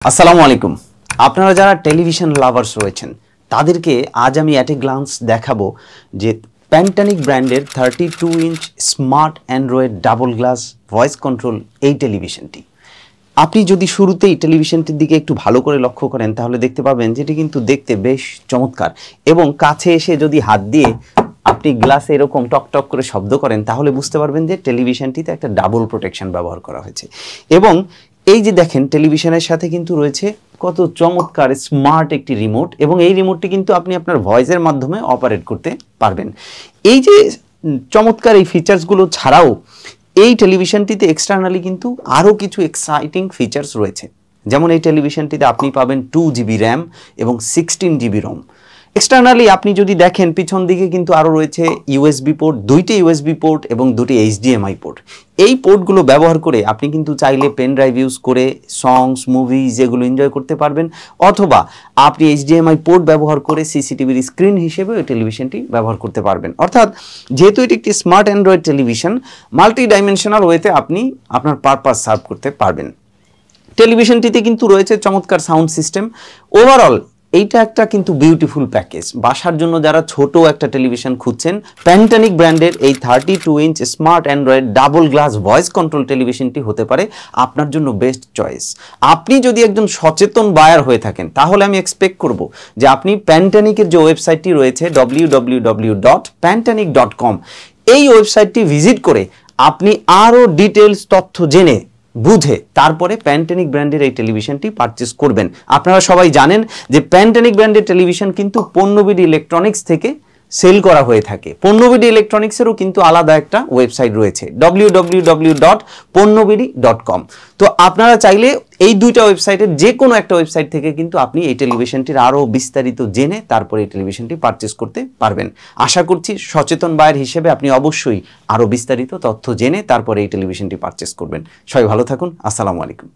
আসসালামু আলাইকুম। আপনারা যারা টেলিভিশন লাভার্স রয়েছেন তাদেরকে আজ আমি অ্যাট এ গ্লান্স দেখাবো যে প্যান্টানিক ব্র্যান্ডের 32 inch smart Android double glass voice control এই টেলিভিশনটি। আপনি যদি শুরুতেই টেলিভিশনটির দিকে একটু ভালো করে লক্ষ্য করেন তাহলে দেখতে পাবেন যেটি কিন্তু দেখতে বেশ চমৎকার, এবং কাছে এসে যদি হাত দিয়ে আপনি গ্লাসে এরকম টকটক করে শব্দ করেন তাহলে বুঝতে পারবেন যে টেলিভিশনটিতে একটা ডাবল প্রোটেকশন ব্যবহার করা হয়েছে। এবং এই যে দেখেন টেলিভিশনের সাথে কিন্তু রয়েছে কত চমৎকার স্মার্ট একটি রিমোট, এবং এই রিমোটটি কিন্তু আপনি আপনার ভয়েসের মাধ্যমে অপারেট করতে পারবেন। এই যে চমৎকার এই ফিচার্সগুলো ছাড়াও এই টেলিভিশনটিতে এক্সটার্নালি কিন্তু আরও কিছু এক্সাইটিং ফিচার্স রয়েছে। যেমন এই টেলিভিশনটিতে আপনি পাবেন 2 GB র্যাম এবং 16 GB রম। এক্সটার্নালি আপনি যদি দেখেন পিছন দিকে কিন্তু আরও রয়েছে ইউএসবি পোর্ট, 2টি ইউএসবি পোর্ট এবং 2টি HDMI পোর্ট। এই পোর্টগুলো ব্যবহার করে আপনি কিন্তু চাইলে পেন ড্রাইভ ইউজ করে সংস মুভিজ যেগুলো এনজয় করতে পারবেন, অথবা আপনি HDMI পোর্ট ব্যবহার করে সিসিটিভির স্ক্রিন হিসেবে ওই টেলিভিশনটি ব্যবহার করতে পারবেন। অর্থাৎ যেহেতু এটি একটি smart Android television, multi dimensional ওয়েতে আপনি আপনার পারপাস সার্ভ করতে পারবেন। টেলিভিশনটিতে কিন্তু রয়েছে চমৎকার সাউন্ড সিস্টেম। ওভারঅল এইটা একটা কিন্তু বিউটিফুল প্যাকেজ। বাসার জন্য যারা ছোট একটা টেলিভিশন খুঁজছেন, প্যান্টানিক ব্র্যান্ডের এই 32 inch smart Android double glass voice control টেলিভিশনটি হতে পারে আপনার জন্য বেস্ট চয়েস। আপনি যদি একজন সচেতন বায়ার হয়ে থাকেন তাহলে আমি এক্সপেক্ট করব যে আপনি প্যান্টানিকের যে ওয়েবসাইটটি রয়েছে www.pantanic.com, এই ওয়েবসাইটটি ভিজিট করে আপনি আরও ডিটেলস তথ্য জেনে বুঝে তারপরে প্যান্টানিক ব্র্যান্ডের এই টেলিভিশনটি পারচেস করবেন। আপনারা সবাই জানেন যে প্যান্টানিক ব্র্যান্ডের টেলিভিশন কিন্তু পণ্যবিডি ইলেকট্রনিক্স থেকে সেল করা হয়ে থাকে। পণ্যবিডি ইলেকট্রনিক্সেরও কিন্তু আলাদা একটা ওয়েবসাইট রয়েছে www.ponnobidi.com। তো আপনারা চাইলে এই দুইটা ওয়েবসাইটের যে কোনো একটা ওয়েবসাইট থেকে কিন্তু আপনি এই টেলিভিশনটির আরও বিস্তারিত জেনে তারপরে এই টেলিভিশনটি পারচেস করতে পারবেন। আশা করছি সচেতন বায়ার হিসেবে আপনি অবশ্যই আরও বিস্তারিত তথ্য জেনে তারপরে এই টেলিভিশনটি পারচেস করবেন। সবাই ভালো থাকুন। আসসালামু আলাইকুম।